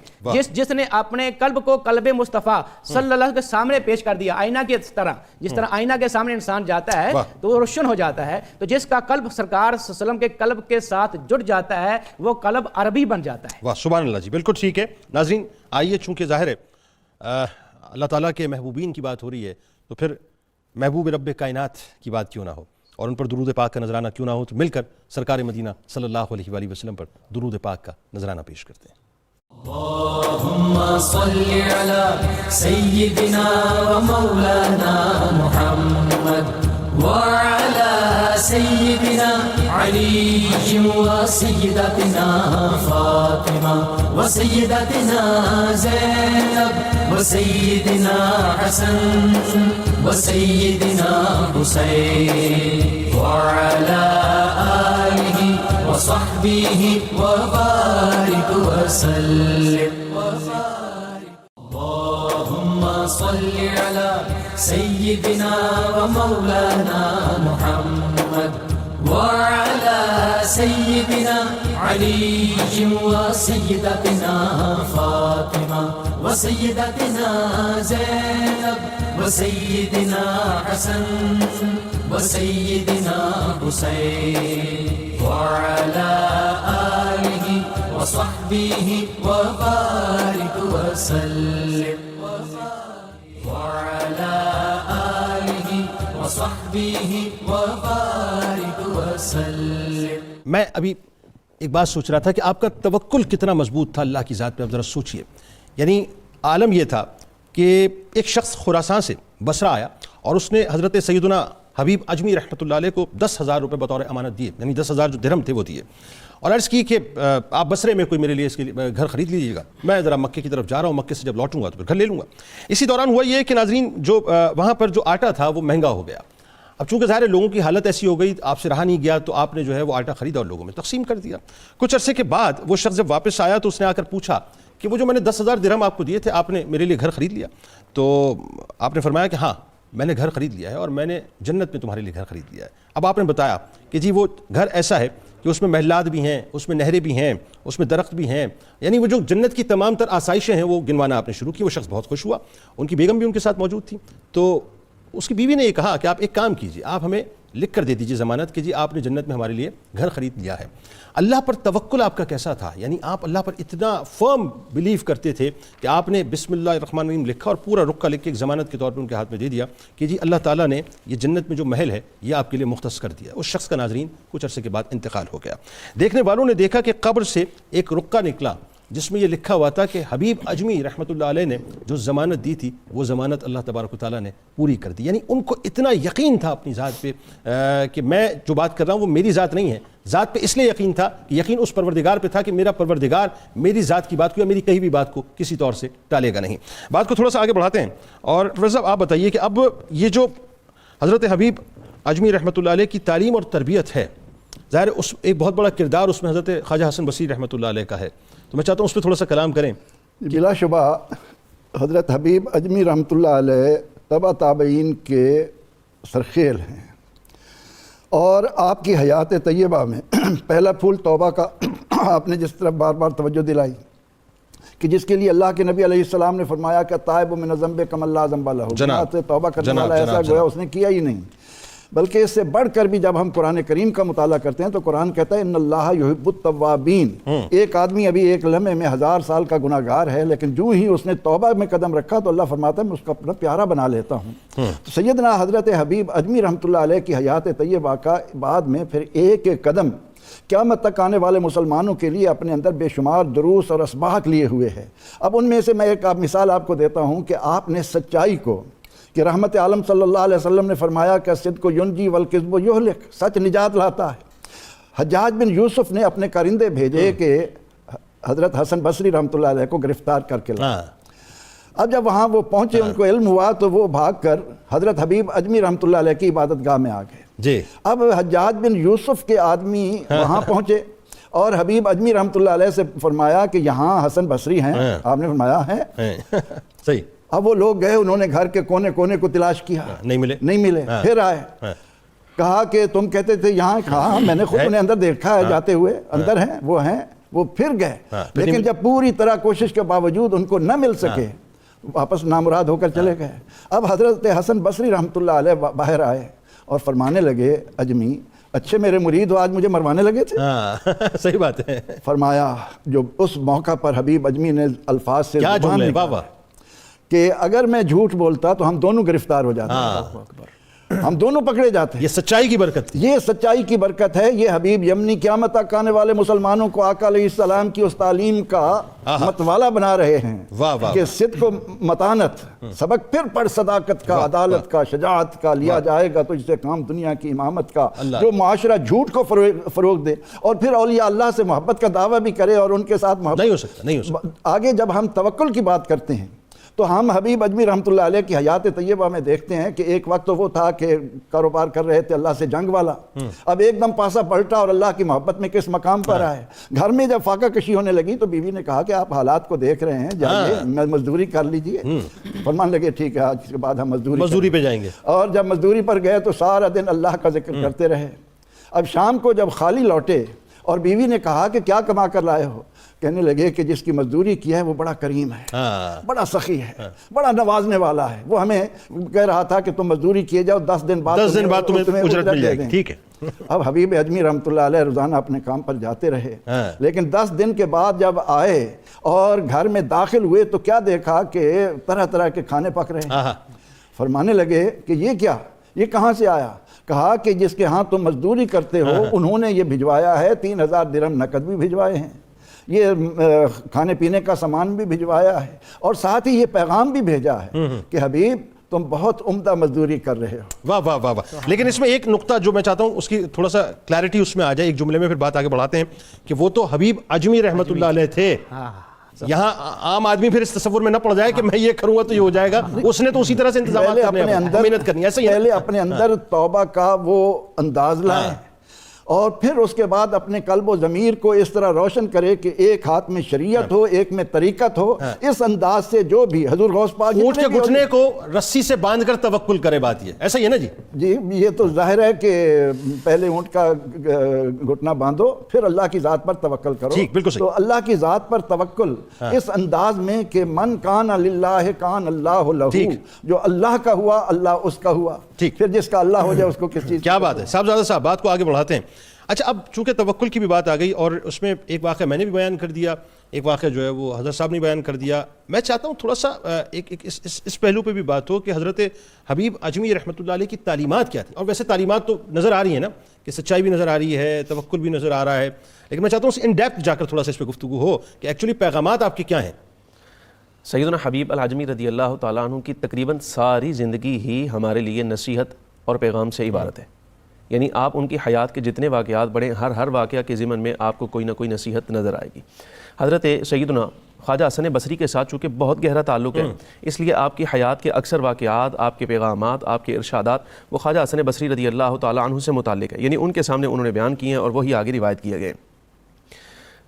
جس نے اپنے قلب کو قلب مصطفیٰ صلی اللہ علیہ وسلم کے سامنے پیش کر دیا، آئینہ کی طرح، جس طرح آئینہ کے سامنے انسان جاتا ہے تو وہ روشن ہو جاتا ہے، تو جس کا قلب سرکار صلی اللہ علیہ وسلم کے قلب کے ساتھ جڑ جاتا ہے وہ قلب عربی بن جاتا ہے۔ واہ سبحان اللہ جی، بالکل ٹھیک ہے۔ ناظرین آئیے، چونکہ ظاہر ہے اللہ تعالیٰ کے محبوبین کی بات ہو رہی ہے، تو پھر محبوب رب کائنات کی بات کیوں نہ ہو، اور ان پر درود پاک کا نذرانہ کیوں نہ ہو، تو مل کر سرکار مدینہ صلی اللہ علیہ وآلہ وسلم پر درود پاک کا نذرانہ پیش کرتے ہیں۔ اللهم صل على سيدنا ومولانا محمد وعلى سيدنا علي وسيدتنا فاطمة وسيدتنا زينب وسيدنا حسن وسيدنا حسين وعلى آله وصحبه وبارك وسلم اللهم صل على سيدنا ومولانا محمد وعلى سيدنا علي وسيدتنا فاطمة وسيدتنا زينب وسيدنا حسن وسيدنا حسين وعلى آله وصحبه وبارك وسلم وعلى آله وصحبه وبارك وسلم۔ میں ابھی ایک بات سوچ رہا تھا کہ آپ کا توکل کتنا مضبوط تھا اللہ کی ذات پہ، اب ذرا سوچئے۔ یعنی عالم یہ تھا کہ ایک شخص خراسان سے بصرہ آیا اور اس نے حضرت سیدنا حبیب اجمی رحمۃ اللہ علیہ کو 10,000 روپے بطور امانت دیے، یعنی 10,000 جو درہم تھے وہ دیے، اور عرض کی کہ آپ بصرے میں کوئی میرے لیے اس کے لیے گھر خرید لیجیے گا، میں ذرا مکے کی طرف جا رہا ہوں، مکے سے جب لوٹوں گا تو پھر گھر لے لوں گا۔ اسی دوران ہوا یہ کہ ناظرین جو وہاں پر جو آٹا تھا وہ مہنگا ہو گیا۔ اب چونکہ ظاہر ہے لوگوں کی حالت ایسی ہو گئی، آپ سے رہا نہیں گیا، تو آپ نے جو ہے وہ آٹا خریدا اور لوگوں میں تقسیم کر دیا۔ کچھ عرصے کے بعد وہ شخص جب واپس آیا تو اس نے آ کر پوچھا کہ وہ جو میں نے 10,000 درہم آپ کو دیے تھے، آپ نے میرے لیے گھر خرید لیا؟ تو آپ نے فرمایا کہ ہاں میں نے گھر خرید لیا ہے، اور میں نے جنت میں تمہارے لیے گھر خرید لیا ہے۔ اب آپ نے بتایا کہ جی وہ گھر ایسا ہے کہ اس میں محلات بھی ہیں، اس میں نہریں بھی ہیں، اس میں درخت بھی ہیں، یعنی وہ جو جنت کی تمام تر آسائشیں ہیں وہ گنوانا آپ نے شروع کی۔ وہ شخص بہت خوش ہوا، ان کی بیگم بھی ان کے ساتھ موجود تھی، تو اس کی بیوی نے یہ کہا کہ آپ ایک کام کیجیے، آپ ہمیں لکھ کر دے دیجیے ضمانت کہ جی آپ نے جنت میں ہمارے لیے گھر خرید لیا ہے۔ اللہ پر توکل آپ کا کیسا تھا؟ یعنی آپ اللہ پر اتنا فرم بلیو کرتے تھے کہ آپ نے بسم اللہ الرحمن الرحیم لکھا اور پورا رکا لکھ کے ایک ضمانت کے طور پہ ان کے ہاتھ میں دے دیا کہ جی اللہ تعالیٰ نے یہ جنت میں جو محل ہے یہ آپ کے لیے مختص کر دیا۔ اس شخص کا ناظرین کچھ عرصے کے بعد انتقال ہو گیا۔ دیکھنے والوں نے دیکھا کہ قبر سے ایک رکا نکلا جس میں یہ لکھا ہوا تھا کہ حبیب اجمی رحمۃ اللہ علیہ نے جو ضمانت دی تھی وہ ضمانت اللہ تبارک و تعالیٰ نے پوری کر دی۔ یعنی ان کو اتنا یقین تھا اپنی ذات پہ کہ میں جو بات کر رہا ہوں وہ میری ذات نہیں ہے، ذات پہ اس لیے یقین تھا کہ یقین اس پروردگار پہ تھا کہ میرا پروردگار میری ذات کی بات کو یا میری کہی ہوئی بات کو کسی طور سے ٹالے گا نہیں۔ بات کو تھوڑا سا آگے بڑھاتے ہیں، اور پروفیسر صاحب آپ بتائیے کہ اب یہ جو حضرت حبیب اجمی رحمۃ اللہ علیہ کی تعلیم اور تربیت ہے، ظاہر اس ایک بہت بڑا کردار اس میں حضرت خواجہ حسن بصری رحمۃ اللہ علیہ کا ہے، تو میں چاہتا ہوں اس پہ تھوڑا سا کلام کریں۔ بلا شبہ حضرت حبیب اجمی رحمۃ اللہ علیہ تبع تابعین کے سرخیل ہیں، اور آپ کی حیات طیبہ میں پہلا پھول توبہ کا آپ نے جس طرح بار بار توجہ دلائی کہ جس کے لیے اللہ کے نبی علیہ السلام نے فرمایا کہ تائب من الذنب کمن لا ذنب لہ، گناہ سے توبہ کرنے والا ایسا گویا اس نے کیا ہی نہیں۔ بلکہ اس سے بڑھ کر بھی جب ہم قرآن کریم کا مطالعہ کرتے ہیں تو قرآن کہتا ہے ان اللہ یحب التوابین۔ ایک آدمی ابھی ایک لمحے میں 1000 سال کا گناہ گار ہے، لیکن جو ہی اس نے توبہ میں قدم رکھا تو اللہ فرماتا ہے میں اس کو اپنا پیارا بنا لیتا ہوں۔ تو سیدنا حضرت حبیب اجمی رحمۃ اللہ علیہ کی حیات طیبہ کا بعد میں پھر ایک ایک قدم قیامت تک آنے والے مسلمانوں کے لیے اپنے اندر بے شمار دروس اور اسباق لیے ہوئے ہے۔ اب ان میں سے میں ایک مثال آپ کو دیتا ہوں کہ آپ نے سچائی کو، کہ رحمت عالم صلی اللہ علیہ وسلم نے فرمایا کہ الصدق ینجی والکذب یہلک، سچ نجات لاتا ہے۔ حجاج بن یوسف نے اپنے کرندے بھیجے کہ حضرت حسن بصری رحمۃ اللہ علیہ کو گرفتار کر کے لائے۔ اب جب وہاں وہ پہنچے ان کو علم ہوا تو وہ بھاگ کر حضرت حبیب اجمی رحمۃ اللہ علیہ کی عبادت گاہ میں آ گئے جی۔ اب حجاج بن یوسف کے آدمی وہاں پہنچے اور حبیب اجمی رحمۃ اللہ علیہ سے فرمایا کہ یہاں حسن بصری ہیں۔ آپ نے فرمایا ہے صحیح۔ اب وہ لوگ گئے، انہوں نے گھر کے کونے کونے کو تلاش کیا، نہیں ملے۔ پھر آئے، کہا کہ تم کہتے تھے یہاں، کہا میں نے خود انہیں اندر دیکھا ہے جاتے ہوئے، اندر ہیں وہ پھر گئے، لیکن جب پوری طرح کوشش کے باوجود ان کو نہ مل سکے واپس نامراد ہو کر چلے گئے۔ اب حضرت حسن بصری رحمۃ اللہ علیہ باہر آئے اور فرمانے لگے اجمی اچھے میرے مرید ہو، آج مجھے مروانے لگے تھے۔ صحیح بات ہے۔ فرمایا جو اس موقع پر حبیب اجمی نے الفاظ سے کیا زبان جملے، نکالا کہ اگر میں جھوٹ بولتا تو ہم دونوں گرفتار ہو جاتے، ہم دونوں پکڑے جاتے۔ یہ سچائی کی برکت، یہ سچائی کی برکت ہے۔ یہ حبیب یمنی قیامت تک آنے والے مسلمانوں کو آقا علیہ السلام کی اس تعلیم کا متوالا بنا رہے ہیں کہ صدق و متانت، سبق پھر پڑھ صداقت کا، عدالت کا، شجاعت کا لیا جائے گا تو اس سے کام دنیا کی امامت کا، جو معاشرہ جھوٹ کو فروغ دے اور پھر اولیاء اللہ سے محبت کا دعویٰ بھی کرے اور ان کے ساتھ محبت نہیں ہو سکتا۔ آگے جب ہم توکل کی بات کرتے ہیں تو ہم حبیب اجمی رحمۃ اللہ علیہ کی حیات طیبہ میں دیکھتے ہیں کہ ایک وقت تو وہ تھا کہ کاروبار کر رہے تھے اللہ سے جنگ والا، اب ایک دم پاسا پلٹا اور اللہ کی محبت میں کس مقام پر آئے۔ گھر میں جب فاقہ کشی ہونے لگی تو بیوی نے کہا کہ آپ حالات کو دیکھ رہے ہیں، جائیے مزدوری کر لیجئے۔ فرمان لگے ٹھیک ہے، آج کے بعد ہم مزدوری پہ جائیں گے۔ اور جب مزدوری پر گئے تو سارا دن اللہ کا ذکر کرتے رہے۔ اب شام کو جب خالی لوٹے اور بیوی نے کہا کہ کیا کما کر لائے ہو، کہنے لگے کہ جس کی مزدوری کی ہے وہ بڑا کریم ہے، بڑا سخی ہے، بڑا نوازنے والا ہے، وہ ہمیں کہہ رہا تھا کہ تم مزدوری کیے جاؤ، 10 دن بعد تمہیں اجرت مل جائے گی۔ ٹھیک ہے۔ اب حبیب اجمی رحمۃ اللہ علیہ روزانہ اپنے کام پر جاتے رہے، لیکن 10 دن کے بعد جب آئے اور گھر میں داخل ہوئے تو کیا دیکھا کہ طرح طرح کے کھانے پک رہے ہیں۔ فرمانے لگے کہ یہ کیا، یہ کہاں سے آیا؟ کہا کہ جس کے ہاں تم مزدوری کرتے ہو انہوں نے یہ بھجوایا ہے، 3000 درہم نقد بھی بھجوائے ہیں، یہ کھانے پینے کا سامان بھی بھجوایا ہے، اور ساتھ ہی یہ پیغام بھی بھیجا ہے کہ حبیب تم بہت عمدہ مزدوری کر رہے ہو۔ واہ واہ واہ واہ۔ لیکن اس میں ایک نقطہ جو میں چاہتا ہوں اس کی تھوڑا سا کلیئرٹی اس میں آ جائے، ایک جملے میں پھر بات آگے بڑھاتے ہیں کہ وہ تو حبیب اجمی رحمۃ اللہ علیہ تھے۔ یہاں عام آدمی پھر اس تصور میں نہ پڑ جائے کہ میں یہ کروں گا تو یہ ہو جائے گا، اس نے تو اسی طرح سے انتظامات کرنے ہیں، محنت کرنی ہے۔ پہلے اپنے اندر توبہ کا وہ انداز لائیں اور پھر اس کے بعد اپنے قلب و ضمیر کو اس طرح روشن کرے کہ ایک ہاتھ میں شریعت ہو، ایک میں طریقت ہو۔ اس انداز سے جو بھی حضور غوث پاک اونٹ کے گھٹنے کو رسی سے باندھ کر توکل کرے، بات یہ ایسا ہی ہے نا جی؟ جی یہ تو ظاہر ہے کہ پہلے اونٹ کا گھٹنا باندھو پھر اللہ کی ذات پر توکل کرو۔ ٹھیک، بالکل صحیح۔ تو اللہ کی ذات پر توکل اس انداز میں کہ من کان للہ کان اللہ لہ، جو اللہ کا ہوا اللہ اس کا ہوا، پھر جس کا اللہ ہو جائے اس کو کس چیز۔ کیا بات ہے صاحبزادہ صاحب، بات کو آگے بڑھاتے ہیں۔ اچھا، اب چونکہ توکل کی بھی بات آ گئی اور اس میں ایک واقعہ میں نے بھی بیان کر دیا، ایک واقعہ جو ہے وہ حضرت صاحب نے بیان کر دیا، میں چاہتا ہوں تھوڑا سا اس پہلو پہ بھی بات ہو کہ حضرت حبیب اجمی رحمۃ اللہ علیہ کی تعلیمات کیا تھی۔ اور ویسے تعلیمات تو نظر آ رہی ہیں نا کہ سچائی بھی نظر آ رہی ہے، توکل بھی نظر آ رہا ہے، لیکن میں چاہتا ہوں ان ڈیپتھ جا کر تھوڑا سا اس پہ گفتگو ہو کہ ایکچولی پیغامات آپ کے کیا ہیں۔ سیدنا حبیب الاجمی رضی اللہ تعالیٰ عنہ کی تقریباً ساری زندگی ہی ہمارے لیے نصیحت اور پیغام سے عبارت ہے، یعنی آپ ان کی حیات کے جتنے واقعات پڑھیں، ہر واقعہ کے ضمن میں آپ کو کوئی نہ کوئی نصیحت نظر آئے گی۔ حضرت سیدنا خواجہ حسن بصری کے ساتھ چونکہ بہت گہرا تعلق ہے، اس لیے آپ کی حیات کے اکثر واقعات، آپ کے پیغامات، آپ کے ارشادات وہ خواجہ حسن بصری رضی اللہ تعالیٰ عنہ سے متعلق ہے، یعنی ان کے سامنے انہوں نے بیان کیے ہیں اور وہی آگے روایت کیے گئے۔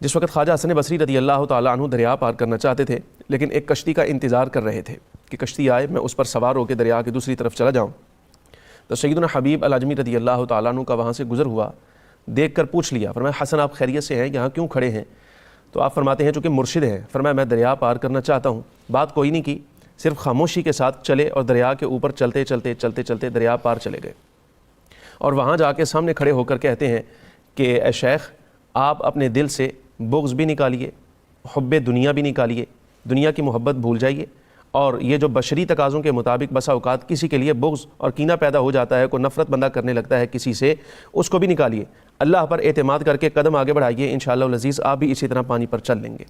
جس وقت خواجہ حسن بصری رضی اللہ تعالیٰ عنہ دریا پار کرنا چاہتے تھے، لیکن ایک کشتی کا انتظار کر رہے تھے کہ کشتی آئے، میں اس پر سوار ہو کے دریا کی دوسری طرف چلا جاؤں۔ تو سیدنا حبیب العجمی رضی اللہ تعالیٰ عنہ کا وہاں سے گزر ہوا، دیکھ کر پوچھ لیا، فرمایا حسن آپ خیریت سے ہیں، یہاں کیوں کھڑے ہیں؟ تو آپ فرماتے ہیں چونکہ مرشد ہیں، فرمایا میں دریا پار کرنا چاہتا ہوں۔ بات کوئی نہیں کی، صرف خاموشی کے ساتھ چلے اور دریا کے اوپر چلتے چلتے چلتے چلتے دریا پار چلے گئے، اور وہاں جا کے سامنے کھڑے ہو کر کہتے ہیں کہ اے شیخ، آپ اپنے دل سے بغض بھی نکالیے، حب دنیا بھی نکالیے، دنیا کی محبت بھول جائیے، اور یہ جو بشری تقاضوں کے مطابق بسا اوقات کسی کے لیے بغض اور کینہ پیدا ہو جاتا ہے، کوئی نفرت بندہ کرنے لگتا ہے کسی سے، اس کو بھی نکالیے، اللہ پر اعتماد کر کے قدم آگے بڑھائیے، انشاءاللہ العزیز آپ بھی اسی طرح پانی پر چل لیں گے۔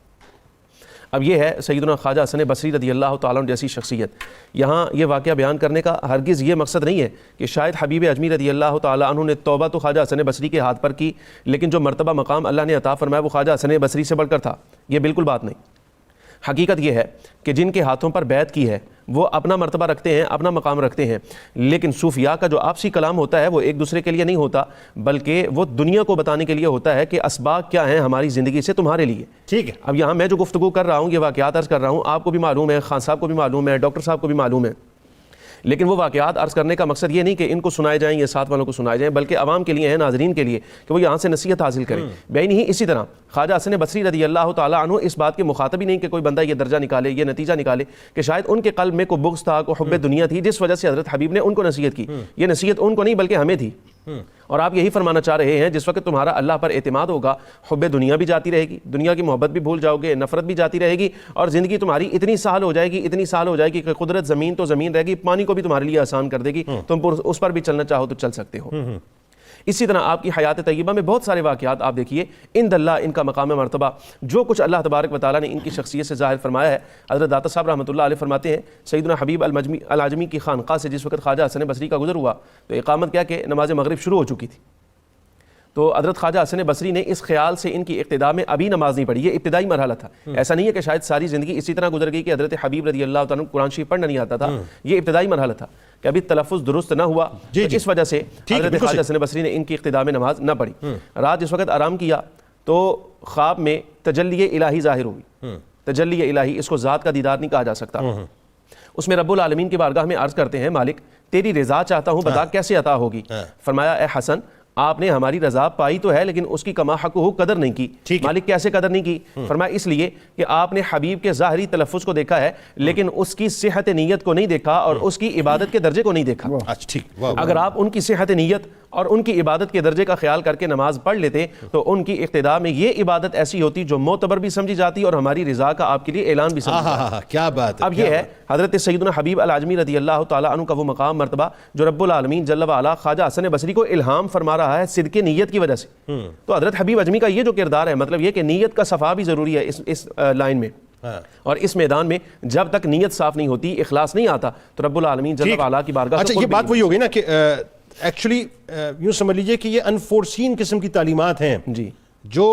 اب یہ ہے سیدنا خواجہ حسن بصری رضی اللہ تعالیٰ عنہ جیسی شخصیت۔ یہاں یہ واقعہ بیان کرنے کا ہرگز یہ مقصد نہیں ہے کہ شاید حبیب اجمی رضی اللہ تعالیٰ عنہ نے توبہ تو خواجہ حسن بصری کے ہاتھ پر کی، لیکن جو مرتبہ مقام اللہ نے عطا فرمایا وہ خواجہ حسن بصری سے بڑھ کر تھا، یہ بالکل بات نہیں۔ حقیقت یہ ہے کہ جن کے ہاتھوں پر بیعت کی ہے وہ اپنا مرتبہ رکھتے ہیں، اپنا مقام رکھتے ہیں، لیکن صوفیاء کا جو آپسی کلام ہوتا ہے وہ ایک دوسرے کے لیے نہیں ہوتا، بلکہ وہ دنیا کو بتانے کے لیے ہوتا ہے کہ اسباق کیا ہیں ہماری زندگی سے تمہارے لیے۔ ٹھیک ہے، اب یہاں میں جو گفتگو کر رہا ہوں، یہ واقعات عرض کر رہا ہوں، آپ کو بھی معلوم ہے، خان صاحب کو بھی معلوم ہے، ڈاکٹر صاحب کو بھی معلوم ہے، لیکن وہ واقعات عرض کرنے کا مقصد یہ نہیں کہ ان کو سنائے جائیں یا ساتھ والوں کو سنائے جائیں، بلکہ عوام کے لیے ہیں، ناظرین کے لیے، کہ وہ یہاں سے نصیحت حاصل کریں۔ بے نہیں اسی طرح خواجہ حسن بصری رضی اللہ تعالیٰ عنہ اس بات کے مخاطب ہی نہیں کہ کوئی بندہ یہ درجہ نکالے، یہ نتیجہ نکالے کہ شاید ان کے قلب میں کوئی بغض تھا، کوئی حب دنیا تھی، جس وجہ سے حضرت حبیب نے ان کو نصیحت کی۔ یہ نصیحت ان کو نہیں بلکہ ہمیں تھی، اور آپ یہی فرمانا چاہ رہے ہیں جس وقت تمہارا اللہ پر اعتماد ہوگا، حب دنیا بھی جاتی رہے گی، دنیا کی محبت بھی بھول جاؤ گے، نفرت بھی جاتی رہے گی، اور زندگی تمہاری اتنی سہل ہو جائے گی، اتنی سہل ہو جائے گی کہ قدرت زمین تو زمین رہے گی، پانی کو بھی تمہارے لیے آسان کر دے گی، تم اس پر بھی چلنا چاہو تو چل سکتے ہو۔ اسی طرح آپ کی حیات طیبہ میں بہت سارے واقعات آپ دیکھیے، عند اللہ ان کا مقام مرتبہ، جو کچھ اللہ تبارک و تعالیٰ نے ان کی شخصیت سے ظاہر فرمایا ہے۔ حضرت داتا صاحب رحمۃ اللہ علیہ فرماتے ہیں سیدنا حبیب العجمی کی خانقاہ سے جس وقت خواجہ حسن بصری کا گزر ہوا تو اقامت کیا کہ نماز مغرب شروع ہو چکی تھی، تو حضرت خواجہ حسن بصری نے اس خیال سے ان کی اقتداء میں ابھی نماز نہیں پڑھی، یہ ابتدائی مرحلہ تھا۔ ایسا نہیں ہے کہ شاید ساری زندگی اسی طرح گزر گئی کہ حضرت حبیب رضی اللہ تعالیٰ قرآن شریف پڑھنا نہیں آتا تھا، یہ ابتدائی مرحلہ تھا کہ ابھی تلفظ درست نہ ہوا، تو اس وجہ سے حضرت خواجہ حسن بصری نے ان کی اقتداء میں نماز نہ پڑھی۔ رات جس وقت آرام کیا تو خواب میں تجلی الہی ظاہر ہوئی۔ تجلی الہی اس کو ذات کا دیدار نہیں کہا جا سکتا، اس میں رب العالمین کی بارگاہ میں عرض کرتے ہیں مالک تیری رضا چاہتا ہوں، بتا کیسے عطا ہوگی؟ فرمایا اے حسن آپ نے ہماری رضا پائی تو ہے لیکن اس کی کما حق ہو قدر نہیں کی۔ مالک کیسے قدر نہیں کی؟ فرمایا اس لیے کہ آپ نے حبیب کے ظاہری تلفظ کو دیکھا ہے لیکن اس کی صحت نیت کو نہیں دیکھا اور اس کی عبادت کے درجے کو نہیں دیکھا۔ اگر آپ ان کی صحت نیت اور ان کی عبادت کے درجے کا خیال کر کے نماز پڑھ لیتے تو ان کی اقتداء میں یہ عبادت ایسی ہوتی جو معتبر بھی سمجھی جاتی اور ہماری رضا کا آپ کے لیے اعلان بھی سمجھی جاتی۔ کیا بات ہے۔ اب یہ ہے حضرت سیدنا حبیب العجمی رضی اللہ تعالیٰ عنہ کا وہ مقام مرتبہ جو رب العالمین جل وعلا خواجہ حسن بصری کو الہام فرما رہا ہے صدق نیت کی وجہ سے۔ تو حضرت حبیب اجمی کا یہ جو کردار ہے، مطلب یہ کہ نیت کا صفا بھی ضروری ہے اس لائن میں، اور اس میدان میں جب تک نیت صاف نہیں ہوتی، اخلاص نہیں آتا تو رب العالمین جل وعلا کی بارگاہ۔ اچھا یہ بات وہی ہوگی نا کہ ایکچولی یوں سمجھ لیجئے کہ یہ انفورسین قسم کی تعلیمات ہیں جی، جو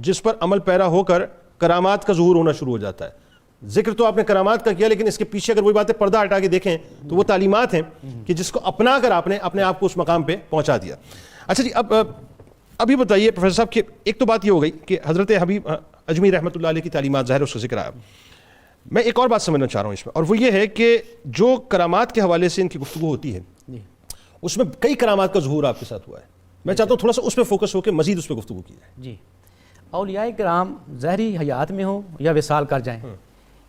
جس پر عمل پیرا ہو کر کرامات کا ظہور ہونا شروع ہو جاتا ہے۔ ذکر تو آپ نے کرامات کا کیا لیکن اس کے پیچھے اگر وہی باتیں پردہ ہٹا کے دیکھیں تو وہ تعلیمات ہیں کہ جس کو اپنا کر آپ نے اپنے آپ کو اس مقام پہ پہنچا دیا۔ اچھا جی اب یہ بتائیے پروفیسر صاحب کہ ایک تو بات یہ ہو گئی کہ حضرت حبیب اجمی رحمۃ اللہ علیہ کی تعلیمات ظاہر اس کا ذکر آیا، میں ایک اور بات سمجھنا چاہ رہا ہوں اس میں، اور وہ یہ ہے کہ جو کرامات کے حوالے سے ان کی گفتگو ہوتی ہے اس میں کئی کرامات کا ظہور آپ کے ساتھ ہوا ہے، میں چاہتا ہوں تھوڑا سا اس پہ فوکس ہو کے مزید اس پہ گفتگو کی جائے۔ جی، اولیاء کرام ظاہری حیات میں ہوں یا وصال کر جائیں،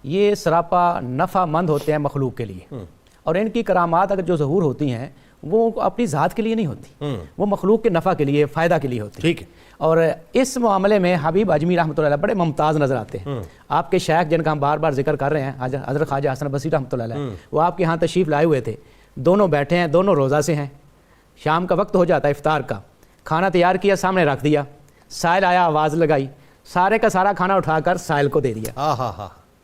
یہ سراپا نفع مند ہوتے ہیں مخلوق کے لیے، اور ان کی کرامات اگر جو ظہور ہوتی ہیں وہ اپنی ذات کے لیے نہیں ہوتی، وہ مخلوق کے نفع کے لیے، فائدہ کے لیے ہوتی۔ ٹھیک ہے، اور اس معاملے میں حبیب اجمی رحمۃ اللہ علیہ بڑے ممتاز نظر آتے ہیں۔ آپ کے شیخ جن کا ہم بار بار ذکر کر رہے ہیں حضرت خواجہ حسن بصری رحمۃ اللہ علیہ، وہ آپ کے ہاں تشریف لائے ہوئے تھے، دونوں بیٹھے ہیں، دونوں روزہ سے ہیں، شام کا وقت ہو جاتا ہے افطار کا، کھانا تیار کیا سامنے رکھ دیا، سائل آیا آواز لگائی، سارے کا سارا کھانا اٹھا کر سائل کو دے دیا۔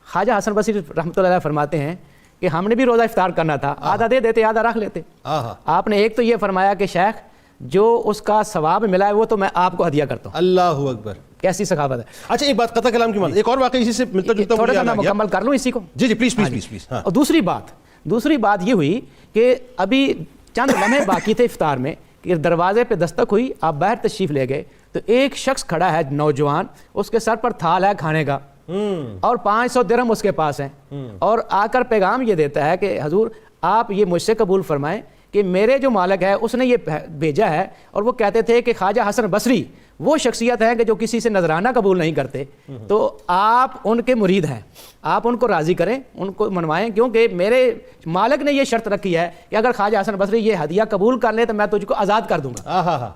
خواجہ حسن بصری رحمۃ اللہ علیہ فرماتے ہیں کہ ہم نے بھی روزہ افطار کرنا تھا، آدھا دے دیتے آدھا رکھ لیتے۔ آپ نے ایک تو یہ فرمایا کہ شیخ جو اس کا ثواب ملا ہے وہ تو میں آپ کو ہدیہ کرتا ہوں۔ اللہ اکبر، کیسی سخاوت ہے۔ اچھا ایک بات قطع کلام کی بات، ایک اور واقعہ اسی سے ملتا جلتا تھوڑا سا میں مکمل کر لوں اسی کو۔ جی جی پلیز پلیز پلیز۔ اور دوسری بات یہ ہوئی کہ ابھی چند لمحے باقی تھے افطار میں کہ دروازے پہ دستک ہوئی، آپ باہر تشریف لے گئے تو ایک شخص کھڑا ہے نوجوان، اس کے سر پر تھال ہے کھانے کا، اور 500 درہم اس کے پاس ہیں، اور آ کر پیغام یہ دیتا ہے کہ حضور آپ یہ مجھ سے قبول فرمائیں کہ میرے جو مالک ہے اس نے یہ بھیجا ہے، اور وہ کہتے تھے کہ خواجہ حسن بصری وہ شخصیت ہے کہ جو کسی سے نذرانہ قبول نہیں کرتے، تو آپ ان کے مرید ہیں، آپ ان کو راضی کریں، ان کو منوائیں، کیونکہ میرے مالک نے یہ شرط رکھی ہے کہ اگر خواجہ حسن بصری یہ ہدیہ قبول کر لے تو میں تجھ کو آزاد کر دوں گا۔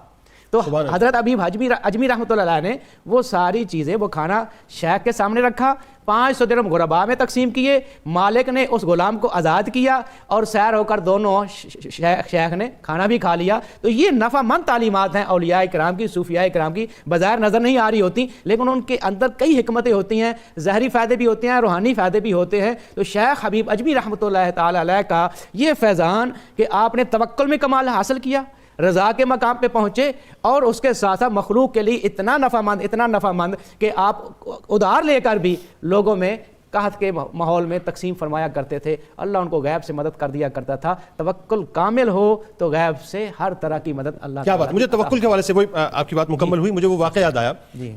تو حضرت حبیب اجمی رحمۃ اللہ علیہ نے وہ ساری چیزیں، وہ کھانا شیخ کے سامنے رکھا، 500 درہم غرباء میں تقسیم کیے، مالک نے اس غلام کو آزاد کیا، اور سیر ہو کر دونوں شیخ نے کھانا بھی کھا لیا۔ تو یہ نفع مند تعلیمات ہیں اولیاء کرام کی، صوفیاء کرام کی، بظاہر نظر نہیں آ رہی ہوتی، لیکن ان کے اندر کئی حکمتیں ہوتی ہیں، ظاہری فائدے بھی ہوتے ہیں، روحانی فائدے بھی ہوتے ہیں۔ تو شیخ حبیب اجمی رحمۃ اللہ تعالی علیہ کا یہ فیضان کہ آپ نے توکل میں کمال حاصل کیا، رضا کے مقام پہ پہنچے، اور اس کے ساتھ ساتھ مخلوق کے لیے اتنا نفع مند کہ آپ ادھار لے کر بھی لوگوں میں قحط کے ماحول میں تقسیم فرمایا کرتے تھے، اللہ ان کو غیب سے مدد کر دیا کرتا تھا۔ توکل کامل ہو تو غیب سے ہر طرح کی مدد اللہ کیا بات، مجھے توکل کے حوالے سے وہی آپ کی بات مکمل ہوئی، مجھے وہ واقعہ یاد آیا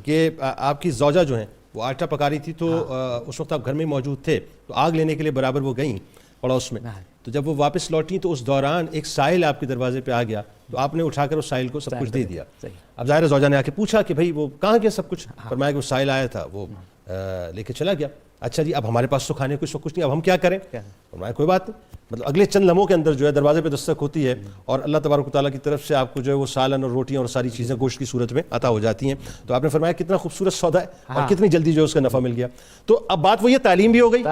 کہ آپ کی زوجہ جو ہیں وہ آٹا پکا رہی تھی، تو اس وقت آپ گھر میں موجود تھے، تو آگ لینے کے لیے برابر وہ گئیں پڑوس میں، تو جب وہ واپس لوٹیں تو اس دوران ایک سائل آپ کے دروازے پہ آ گیا، تو آپ نے اٹھا کر اس سائل کو سب کچھ دے دیا۔ اب ظاہر زوجہ نے آ کے پوچھا کہ بھائی وہ کہاں گیا سب کچھ؟ فرمایا کہ وہ سائل آیا تھا، وہ لے کے چلا گیا۔ اچھا جی اب ہمارے پاس تو کھانے کو اس وقت کچھ نہیں، اب ہم کیا کریں؟ فرمایا کوئی بات نہیں، مطلب اگلے چند لمحوں کے اندر جو ہے دروازے پہ دستک ہوتی ہے، اور اللہ تبارک و تعالیٰ کی طرف سے آپ کو جو ہے وہ سالن اور روٹیاں اور ساری چیزیں گوشت کی صورت میں عطا ہو جاتی ہیں۔ تو آپ نے فرمایا کتنا خوبصورت سودا ہے، اور کتنی جلدی جو ہے اس کا نفع مل گیا۔ تو اب بات وہ یہ تعلیم بھی ہو گئی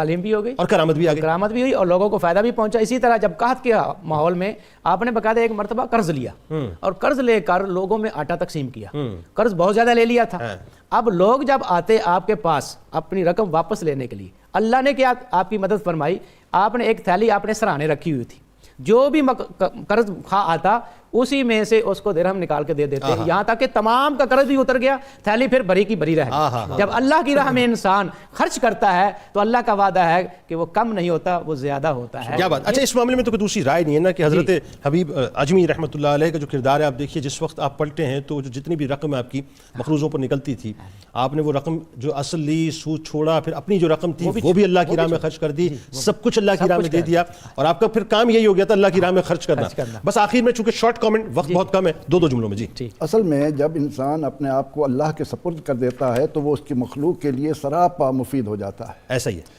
اور کرامت بھی آ گئی، کرامت بھی ہوئی اور لوگوں کو فائدہ بھی پہنچا۔ اسی طرح جب قحط کے ماحول میں آپ نے باقاعدہ ایک مرتبہ قرض لیا، اور قرض لے کر لوگوں میں آٹا تقسیم کیا، قرض بہت زیادہ لے لیا تھا۔ اب لوگ جب آتے آپ کے پاس اپنی رقم واپس لینے کے لیے، اللہ نے کیا آپ کی مدد فرمائی، آپ نے ایک تھیلی آپ نے سرانے رکھی ہوئی تھی، جو بھی قرض خواہ آتا اسی میں سے اس کو درہم نکال کے دے دیتے، یہاں تک کہ تمام کا قرض بھی اتر گیا، تھیلی پھر بری کی بری رہ گئی۔ جب اللہ کی راہ میں انسان خرچ کرتا ہے تو اللہ کا وعدہ ہے کہ وہ کم نہیں ہوتا، وہ زیادہ ہوتا ہے۔ کیا بات۔ اچھا اس معاملے میں تو کوئی دوسری رائے نہیں ہے نا کہ حضرت حبیب اجمی رحمۃ اللہ علیہ کا جو کردار ہے، آپ دیکھیے جس وقت آپ پلٹے ہیں تو جتنی بھی رقم آپ کی مقروضوں پر نکلتی تھی، آپ نے وہ رقم جو اصل لی، سود چھوڑا، پھر اپنی جو رقم تھی وہ بھی اللہ کی راہ میں خرچ کر دی، سب کچھ اللہ کی راہ میں دے دیا، اور آپ کا پھر کام یہی ہو گیا تھا اللہ کی راہ میں خرچ کرنا۔ بس آخر میں چونکہ شارٹ کامنٹ، وقت بہت کم ہے، دو جملوں میں جی۔ اصل میں جب انسان اپنے آپ کو اللہ کے سپرد کر دیتا ہے تو وہ اس کی مخلوق کے لیے سراپا مفید ہو جاتا ہے۔ ایسا ہی ہے۔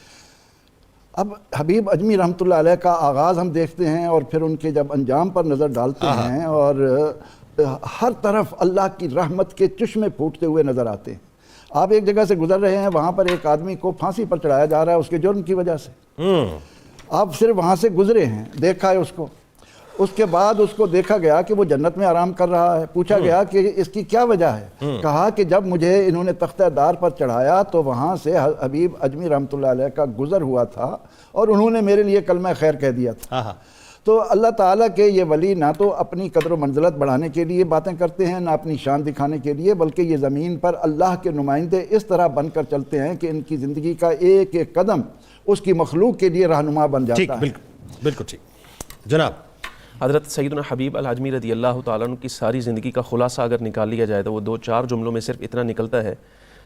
اب حبیب اجمی رحمۃ اللہ علیہ کا آغاز ہم دیکھتے ہیں، اور پھر ان کے جب انجام پر نظر ڈالتے ہیں، اور ہر طرف اللہ کی رحمت کے چشمے پھوٹتے ہوئے نظر آتے ہیں۔ آپ ایک جگہ سے گزر رہے ہیں، وہاں پر ایک آدمی کو پھانسی پر چڑھایا جا رہا ہے اس کے جرم کی وجہ سے، آپ صرف وہاں سے گزرے ہیں، دیکھا ہے اس کو، اس کے بعد اس کو دیکھا گیا کہ وہ جنت میں آرام کر رہا ہے۔ پوچھا گیا کہ اس کی کیا وجہ ہے؟ کہا کہ جب مجھے انہوں نے تختہ دار پر چڑھایا تو وہاں سے حبیب اجمی رحمۃ اللہ علیہ کا گزر ہوا تھا، اور انہوں نے میرے لیے کلمہ خیر کہہ دیا تھا۔ تو اللہ تعالیٰ کے یہ ولی نہ تو اپنی قدر و منزلت بڑھانے کے لیے باتیں کرتے ہیں، نہ اپنی شان دکھانے کے لیے، بلکہ یہ زمین پر اللہ کے نمائندے اس طرح بن کر چلتے ہیں کہ ان کی زندگی کا ایک ایک قدم اس کی مخلوق کے لیے رہنما بن جاتا ہے۔ بالکل ٹھیک جناب۔ حضرت سیدنا حبیب الاجمی رضی اللہ تعالیٰ عنہ کی ساری زندگی کا خلاصہ اگر نکال لیا جائے تو وہ 2-4 جملوں میں صرف اتنا نکلتا ہے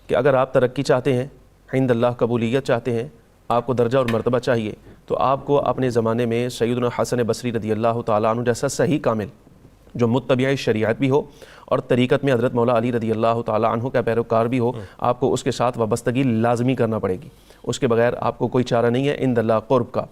کہ اگر آپ ترقی چاہتے ہیں، عند اللہ قبولیت چاہتے ہیں، آپ کو درجہ اور مرتبہ چاہیے، تو آپ کو اپنے زمانے میں سیدنا حسن بصری رضی اللہ تعالیٰ عنہ جیسا صحیح کامل جو متبع شریعت بھی ہو اور طریقت میں حضرت مولا علی رضی اللہ تعالیٰ عنہ کا پیروکار بھی ہو، آپ کو اس کے ساتھ وابستگی لازمی کرنا پڑے گی، اس کے بغیر آپ کو کوئی چارہ نہیں ہے عند اللہ قرب کا۔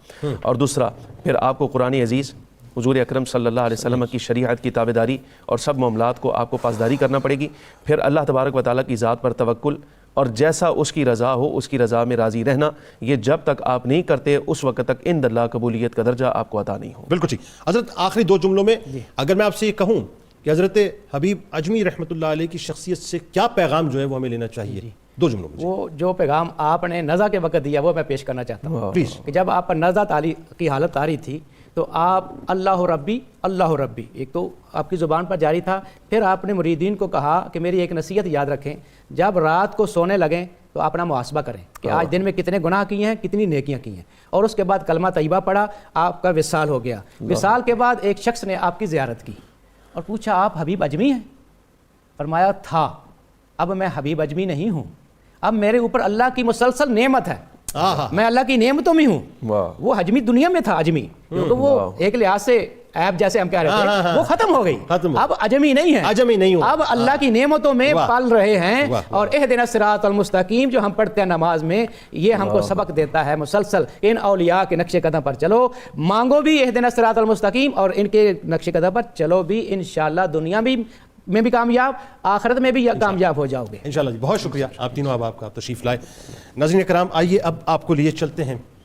اور دوسرا پھر آپ کو قرآن عزیز، حضور اکرم صلی اللہ علیہ وسلم کی شریعت کی تابعداری اور سب معاملات کو آپ کو پاسداری کرنا پڑے گی۔ پھر اللہ تبارک و تعالیٰ کی ذات پر توکل، اور جیسا اس کی رضا ہو اس کی رضا میں راضی رہنا، یہ جب تک آپ نہیں کرتے اس وقت تک عند اللہ قبولیت کا درجہ آپ کو عطا نہیں ہو۔ بالکل ٹھیک۔ حضرت آخری 2 جملوں میں اگر میں آپ سے یہ کہوں کہ حضرت حبیب اجمی رحمۃ اللہ علیہ کی شخصیت سے کیا پیغام جو ہے وہ ہمیں لینا چاہیے، 2 جملوں میں؟ وہ جو پیغام آپ نے نزا کے وقت دیا وہ میں پیش کرنا چاہتا ہوں کہ جب آپ پر نزا کی حالت آ رہی تھی تو آپ اللہ ربی اللہ ربی ایک تو آپ کی زبان پر جاری تھا، پھر آپ نے مریدین کو کہا کہ میری ایک نصیحت یاد رکھیں، جب رات کو سونے لگیں تو اپنا محاسبہ کریں کہ آج دن میں کتنے گناہ کیے ہیں، کتنی نیکیاں کی ہیں، اور اس کے بعد کلمہ طیبہ پڑھا، آپ کا وصال ہو گیا۔ وصال کے بعد ایک شخص نے آپ کی زیارت کی اور پوچھا آپ حبیب اجمی ہیں؟ فرمایا تھا، اب میں حبیب اجمی نہیں ہوں، اب میرے اوپر اللہ کی مسلسل نعمت ہے، آہا میں اللہ کی نعمتوں میں ہوں. واہ. وہ حجمی دنیا میں تھا اجمی، کیونکہ وہ ایک لحاظ سے ایپ جیسے ہم کہہ رہے تھے وہ ختم ہو گئی، ختم ہو. اب اجمی نہیں ہے، اجمی نہیں ہوں. اب اللہ کی نعمتوں میں واہ. پل رہے ہیں. واہ. اور اہدنا الصراط المستقیم جو ہم پڑھتے ہیں نماز میں، یہ ہم کو سبق دیتا ہے مسلسل ان اولیاء کے نقش قدم پر چلو، مانگو بھی اہدنا الصراط المستقیم اور ان کے نقش قدم پر چلو بھی، انشاءاللہ دنیا میں بھی کامیاب، آخرت میں بھی کامیاب ہو جاؤ گے. انشاءاللہ جی. بہت شکریہ آپ تینوں احباب کا تشریف لائے. ناظرین کرام آئیے اب آپ کو لیے چلتے ہیں